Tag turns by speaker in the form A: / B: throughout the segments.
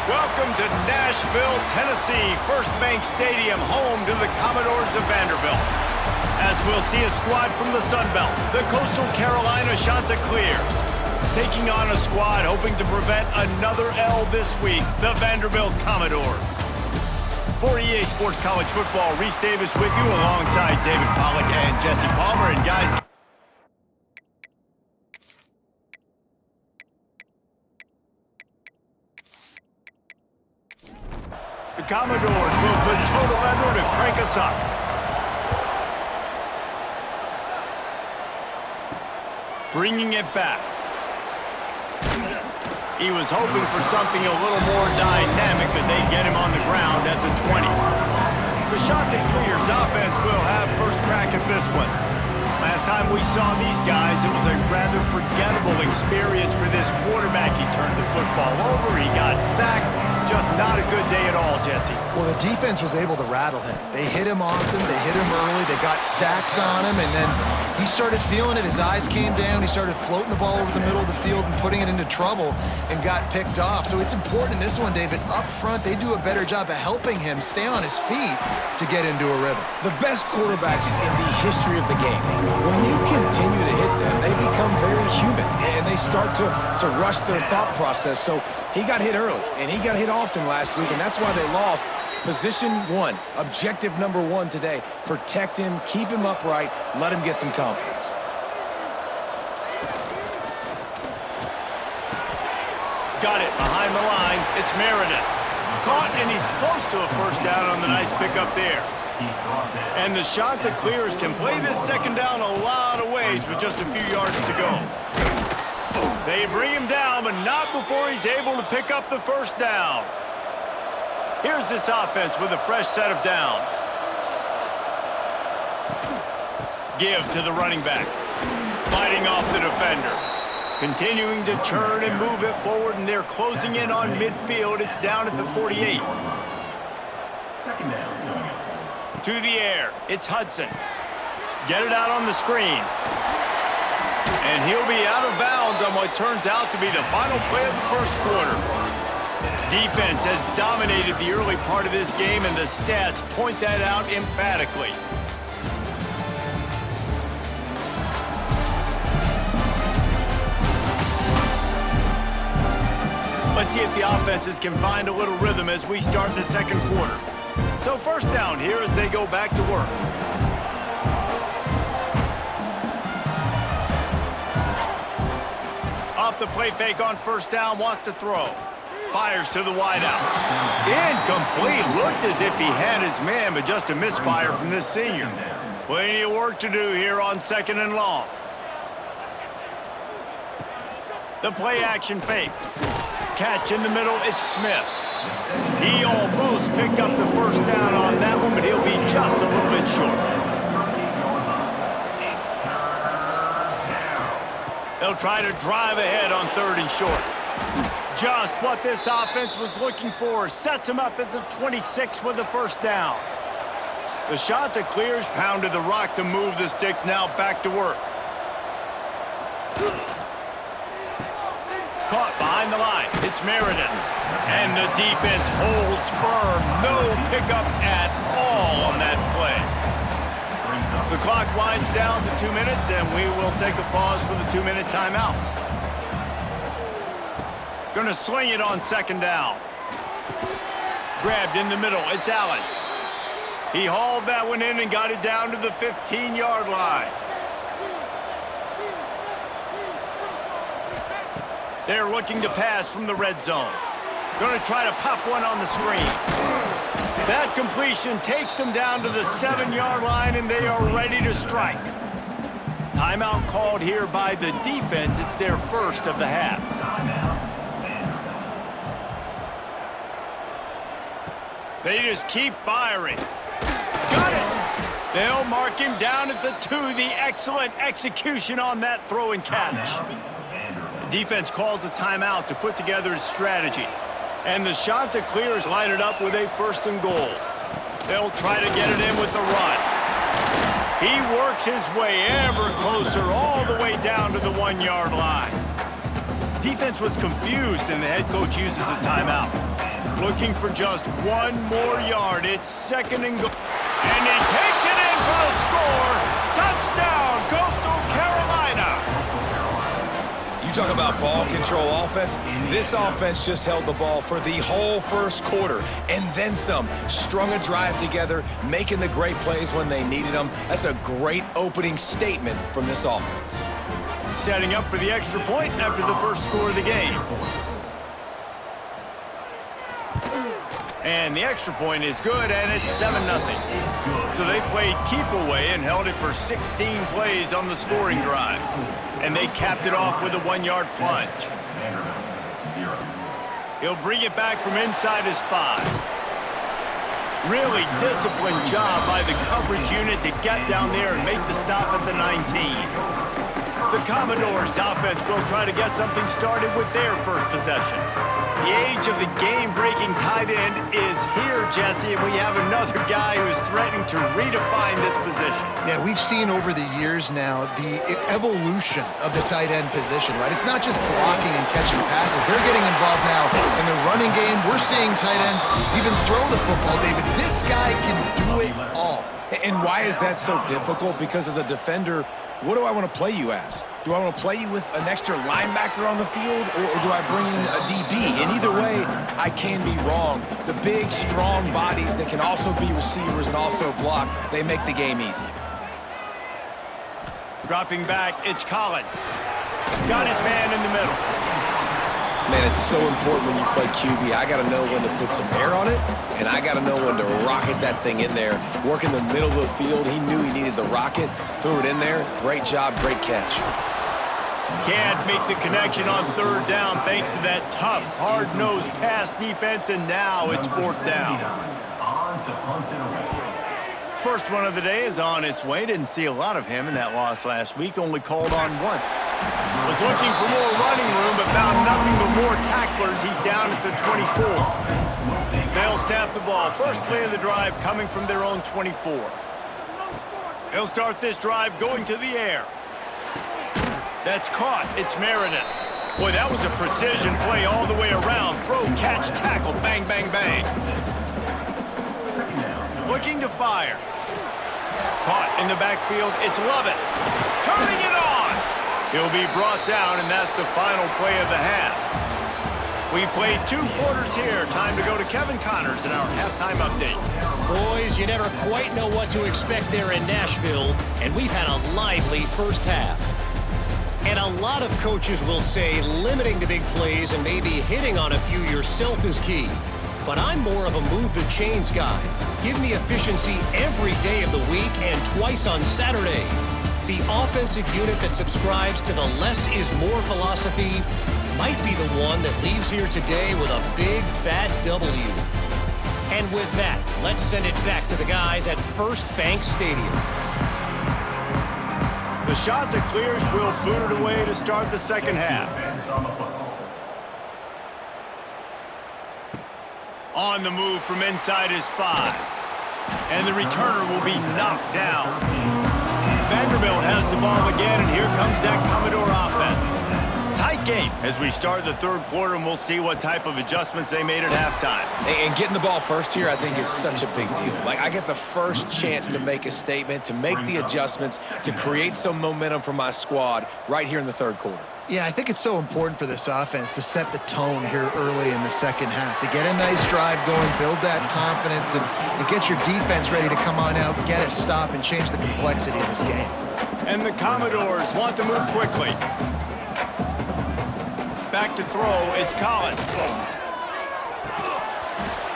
A: Welcome to Nashville, Tennessee, First Bank Stadium, home to the Commodores of Vanderbilt. As we'll see a squad from the Sun Belt, the Coastal Carolina Chanticleers, taking on a squad hoping to prevent another L this week, the Vanderbilt Commodores. For EA Sports College Football, Reese Davis with you alongside David Pollack and Jesse Palmer. And guys, the Commodores will put total leather to crank us up. Bringing it back. He was hoping for something a little more dynamic, but they get him on the ground at the 20. The Chanticleers offense will have first crack at this one. Last time we saw these guys, it was a rather forgettable experience for this quarterback. He turned the football over, he got sacked. Just not a good day at all, Jesse.
B: Well, the defense was able to rattle him. They hit him often, they hit him early, they got sacks on him, and then he started feeling it. His eyes came down, he started floating the ball over the middle of the field and putting it into trouble and got picked off. So it's important in this one, David, up front, they do a better job of helping him stay on his feet to get into a rhythm.
C: The best quarterbacks in the history of the game, when you continue to hit them, they become very human, and they start to rush their thought process. So he got hit early, and he got hit often last week, and that's why they lost. Position one, objective number one today. Protect him, keep him upright, let him get some confidence.
A: Got it behind the line. It's Meredith. Caught, and he's close to a first down on the nice pickup there. And the Chanticleers can play this second down a lot of ways with just a few yards to go. They bring him down, but not before he's able to pick up the first down. Here's this offense with a fresh set of downs. Give to the running back. Fighting off the defender. Continuing to churn and move it forward, and they're closing in on midfield. It's down at the 48.
D: Second down.
A: To the air, it's Hudson. Get it out on the screen. And he'll be out of bounds on what turns out to be the final play of the first quarter. Defense has dominated the early part of this game, and the stats point that out emphatically. Let's see if the offenses can find a little rhythm as we start the second quarter. So first down here as they go back to work. Off the play fake on first down, wants to throw. Fires to the wideout. Incomplete. Looked as if he had his man, but just a misfire from this senior. Plenty of work to do here on second and long. The play action fake. Catch in the middle, it's Smith. He almost picked up the first down on that one, but he'll be just a little bit short. They'll try to drive ahead on third and short. Just what this offense was looking for. Sets him up at the 26 with the first down. The Chanticleers pounded the rock to move the sticks, now back to work. Caught behind the line. It's Meredith. And the defense holds firm. No pickup at all on that play. The clock winds down to 2 minutes, and we will take a pause for the 2-minute timeout. Gonna sling it on second down. Grabbed in the middle. It's Allen. He hauled that one in and got it down to the 15-yard line. They're looking to pass from the red zone. Gonna try to pop one on the screen. That completion takes them down to the 7-yard line, and they are ready to strike. Timeout called here by the defense. It's their first of the half. They just keep firing. Got it! They'll mark him down at the 2. The excellent execution on that throw and catch. The defense calls a timeout to put together a strategy. And the Chanticleers line it up with a first and goal. They'll try to get it in with the run. He works his way ever closer all the way down to the 1-yard line. Defense was confused, and the head coach uses a timeout. Looking for just one more yard. It's second and goal. And he takes it in for a score. Touchdown, Coastal Carolina.
C: You talk about ball control offense. This offense just held the ball for the whole first quarter and then some. Strung a drive together, making the great plays when they needed them. That's a great opening statement from this offense.
A: Setting up for the extra point after the first score of the game. And the extra point is good, and it's 7-0. So they played keep away and held it for 16 plays on the scoring drive. And they capped it off with a 1-yard plunge. He'll bring it back from inside his 5. Really disciplined job by the coverage unit to get down there and make the stop at the 19. The Commodores' offense will try to get something started with their first possession. The age of the game-breaking tight end is here, Jesse, and we have another guy who is threatening to redefine this position.
B: Yeah, we've seen over the years now the evolution of the tight end position, right? It's not just blocking and catching passes. They're getting involved now in the running game. We're seeing tight ends even throw the football, David. This guy can do it all.
C: And why is that so difficult? Because as a defender, what do I want to play you as? Do I want to play you with an extra linebacker on the field, or do I bring in a DB? And either way, I can be wrong. The big, strong bodies that can also be receivers and also block, they make the game easy.
A: Dropping back, it's Collins. Got his man in the middle.
C: Man, it's so important when you play QB. I got to know when to put some air on it, and I got to know when to rocket that thing in there. Work in the middle of the field. He knew he needed the rocket, threw it in there. Great job, great catch.
A: Can't make the connection on third down thanks to that tough, hard-nosed pass defense, and now it's fourth down. First one of the day is on its way. Didn't see a lot of him in that loss last week. Only called on once. Was looking for more running room, but found nothing but more tacklers. He's down at the 24. They'll snap the ball. First play of the drive coming from their own 24. They'll start this drive going to the air. That's caught. It's Meriden. Boy, that was a precision play all the way around. Throw, catch, tackle, bang, bang, bang. Looking to fire. Caught in the backfield. It's Lovett. Turning it on. He'll be brought down, and that's the final play of the half. We've played 2 quarters here. Time to go to Kevin Connors in our halftime update.
E: Boys, you never quite know what to expect there in Nashville, and we've had a lively first half. And a lot of coaches will say limiting the big plays and maybe hitting on a few yourself is key. But I'm more of a move the chains guy. Give me efficiency every day of the week and twice on Saturday. The offensive unit that subscribes to the less is more philosophy might be the one that leaves here today with a big fat W. And with that, let's send it back to the guys at First Bank Stadium.
A: The shot that clears will boot it away to start the second half. On the move from inside his 5. And the returner will be knocked down. Vanderbilt has the ball again, and here comes that Commodore offense. Tight game as we start the third quarter, and we'll see what type of adjustments they made at halftime.
C: And getting the ball first here, I think, is such a big deal. Like, I get the first chance to make a statement, to make the adjustments, to create some momentum for my squad right here in the third quarter.
B: Yeah, I think it's so important for this offense to set the tone here early in the second half, to get a nice drive going, build that confidence, and get your defense ready to come on out, get a stop, and change the complexity of this game.
A: And the Commodores want to move quickly. Back to throw, it's Collins.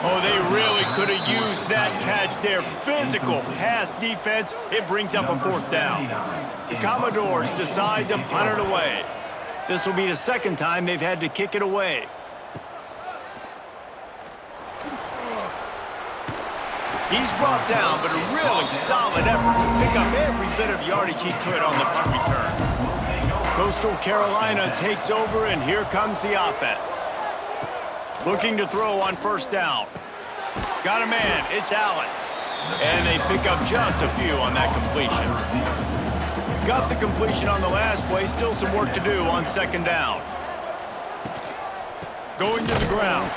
A: Oh, they really could have used that catch there. Physical pass defense. It brings up a fourth down. The Commodores decide to punt it away. This will be the second time they've had to kick it away. He's brought down, but a really solid effort to pick up every bit of yardage he could on the punt return. Coastal Carolina takes over, and here comes the offense. Looking to throw on first down. Got a man, it's Allen. And they pick up just a few on that completion. Got the completion on the last play, still some work to do on second down. Going to the ground.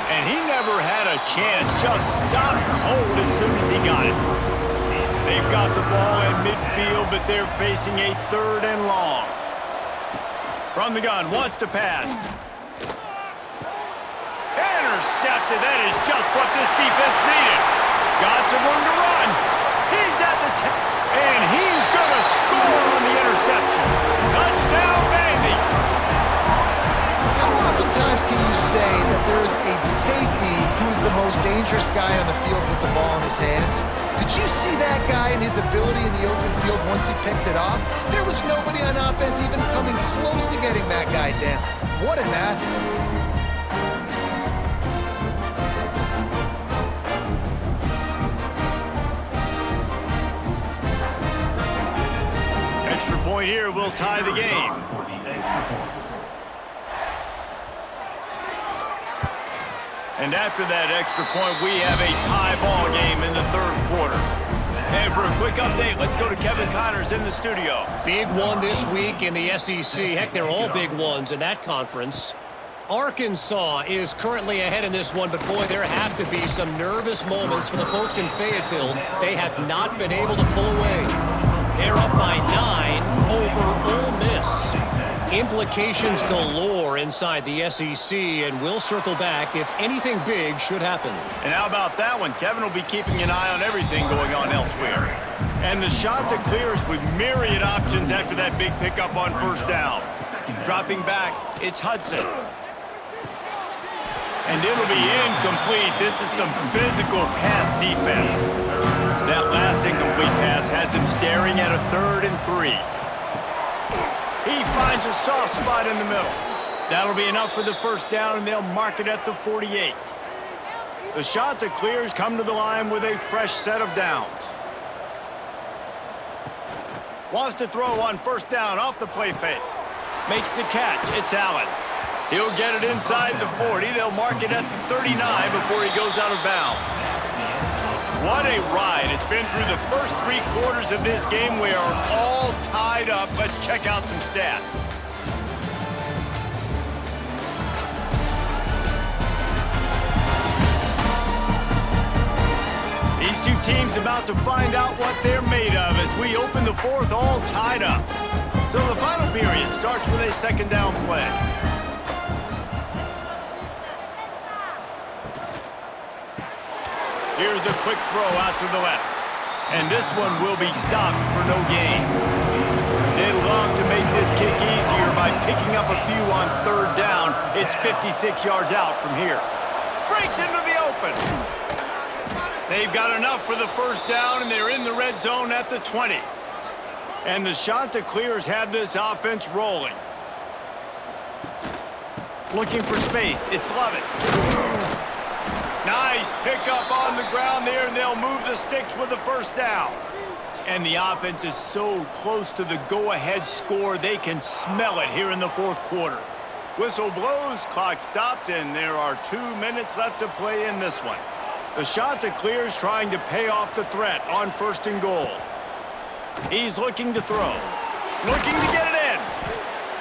A: And he never had a chance. Just stopped cold as soon as he got it. They've got the ball in midfield, but they're facing a 3rd and long. From the gun, wants to pass. Intercepted. That is just what this defense needed. Got some room to run. He's at the 10. And he's going to score on the interception. Touchdown, Vandy.
B: How oftentimes can you say that there is a safety who's the most dangerous guy on the field with the ball in his hands? Did you see that guy and his ability in the open field once he picked it off? There was nobody on offense even coming close to getting that guy down. What an athlete.
A: Extra point here will tie the game. And after that extra point, we have a tie ball game in the 3rd quarter. And for a quick update, let's go to Kevin Connors in the studio.
E: Big one this week in the SEC. Heck, they're all big ones in that conference. Arkansas is currently ahead in this one, but boy, there have to be some nervous moments for the folks in Fayetteville. They have not been able to pull away. They're up by 9 over Ole Miss. Implications galore inside the SEC, and we'll circle back if anything big should happen.
A: And how about that one? Kevin will be keeping an eye on everything going on elsewhere. And the shot to clears with myriad options after that big pickup on 1st down. Dropping back, it's Hudson. And it'll be incomplete. This is some physical pass defense. That last incomplete pass has him staring at a 3rd and 3. He finds a soft spot in the middle. That'll be enough for the 1st down, and they'll mark it at the 48. The shot to clears come to the line with a fresh set of downs. Wants to throw on 1st down off the play fake. Makes the catch. It's Allen. He'll get it inside the 40. They'll mark it at the 39 before he goes out of bounds. What a ride. It's been through the first 3 quarters of this game. We are all tied up. Let's check out some stats. These two teams about to find out what they're made of as we open the 4th all tied up. So the final period starts with a 2nd down play. Here's a quick throw out to the left. And this one will be stopped for no gain. They love to make this kick easier by picking up a few on 3rd down. It's 56 yards out from here. Breaks into the open. They've got enough for the 1st down, and they're in the red zone at the 20. And the shot to clears have this offense rolling. Looking for space. It's Lovett. Nice pickup on the ground there, and they'll move the sticks with the 1st down. And the offense is so close to the go-ahead score, they can smell it here in the 4th quarter. Whistle blows, clock stops, and there are 2 minutes left to play in this one. The shot to clears trying to pay off the threat on 1st and goal. He's looking to throw. Looking to get it in.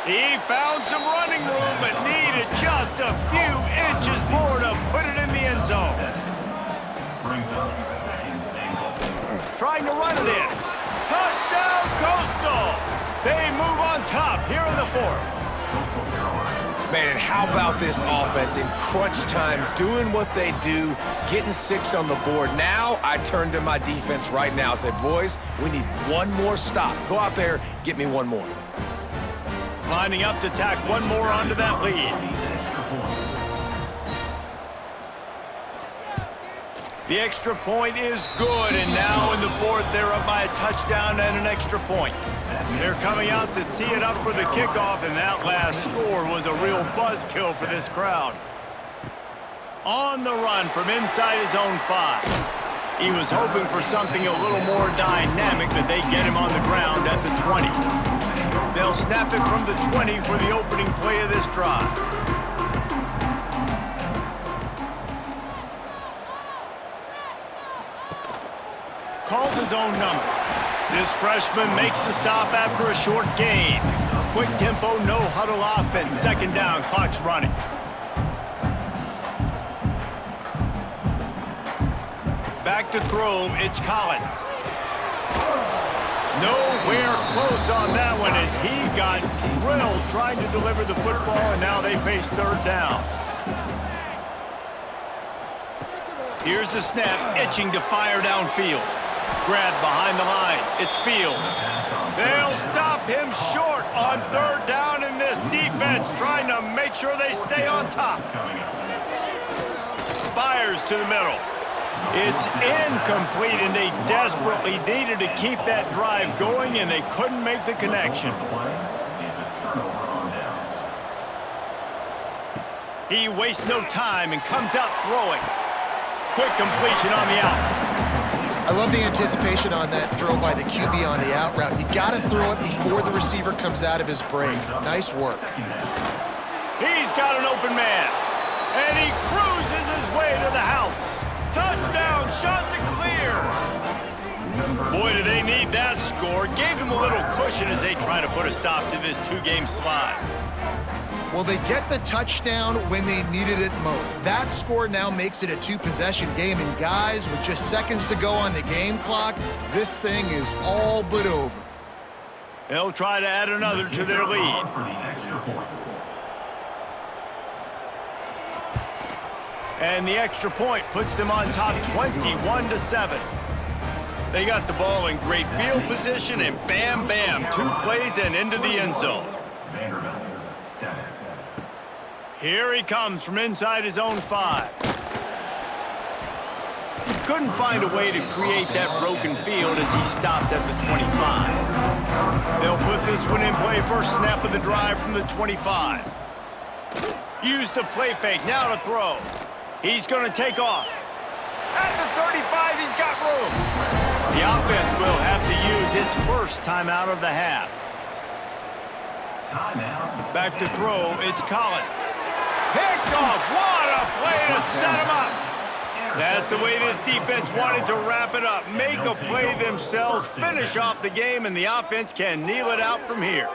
A: He found some running room, but needed just a few inches more to put it in the end zone. Trying to run it in. Touchdown, Coastal! They move on top here in the 4th.
C: Man, and how about this offense in crunch time, doing what they do, getting 6 on the board. Now I turn to my defense right now and say, boys, we need one more stop. Go out there, get me one more.
A: Lining up to tack one more onto that lead. The extra point is good, and now in the 4th, they're up by a touchdown and an extra point. They're coming out to tee it up for the kickoff, and that last score was a real buzzkill for this crowd. On the run from inside his own 5. He was hoping for something a little more dynamic, but they get him on the ground at the 20. They'll snap it from the 20 for the opening play of this drive. Calls his own number. This freshman makes the stop after a short gain. Quick tempo, no huddle offense. 2nd down, clock's running. Back to throw, it's Collins. Nowhere close on that one as he got drilled trying to deliver the football, and now they face third down. Here's the snap, itching to fire downfield. Grab behind the line, it's Fields. They'll stop him short on third down, in this defense trying to make sure they stay on top. Fires to the middle. It's incomplete, and they desperately needed to keep that drive going, and they couldn't make the connection. He wastes no time and comes out throwing. Quick completion on the out.
B: I love the anticipation on that throw by the QB on the out route. You got to throw it before the receiver comes out of his break. Nice work.
A: He's got an open man, and he cruises his way to the house. Touchdown, shot to clear. Boy, do they need that score. Gave them a little cushion as they try to put a stop to this two-game slide.
B: Well, they get the touchdown when they needed it most. That score now makes it a two-possession game, and guys, with just seconds to go on the game clock, this thing is all but over.
A: They'll try to add another to their lead. And the extra point puts them on top 21-7. They got the ball in great field position, and bam, bam, 2 plays and into the end zone.
D: Vanderbilt, 7.
A: Here he comes from inside his own 5. Couldn't find a way to create that broken field as he stopped at the 25. They'll put this one in play, first snap of the drive from the 25. Use the play fake, now to throw. He's going to take off. At the 35, he's got room. The offense will have to use its first timeout of the half. Back to throw, it's Collins. Picked off, what a play to set him up. That's the way this defense wanted to wrap it up. Make a play themselves, finish off the game, and the offense can kneel it out from here.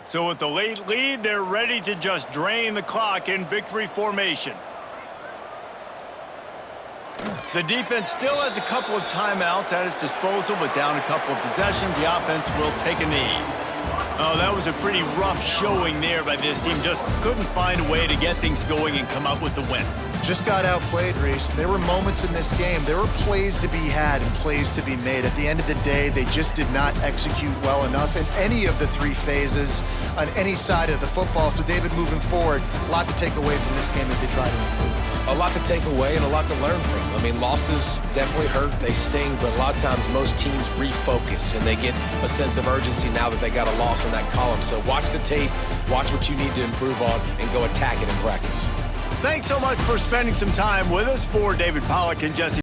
A: So with the late lead, they're ready to just drain the clock in victory formation. The defense still has a couple of timeouts at its disposal, but down a couple of possessions, the offense will take a knee. Oh, that was a pretty rough showing there by this team. Just couldn't find a way to get things going and come up with the win.
B: Just got outplayed, Reese. There were moments in this game. There were plays to be had and plays to be made. At the end of the day, they just did not execute well enough in any of the 3 phases on any side of the football. So, David, moving forward, a lot to take away from this game as they try to improve.
C: A lot to take away and a lot to learn from. I mean, losses definitely hurt, they sting, but a lot of times most teams refocus and they get a sense of urgency now that they got a loss in that column. So watch the tape, watch what you need to improve on, and go attack it in practice.
A: Thanks so much for spending some time with us. For David Pollack and Jesse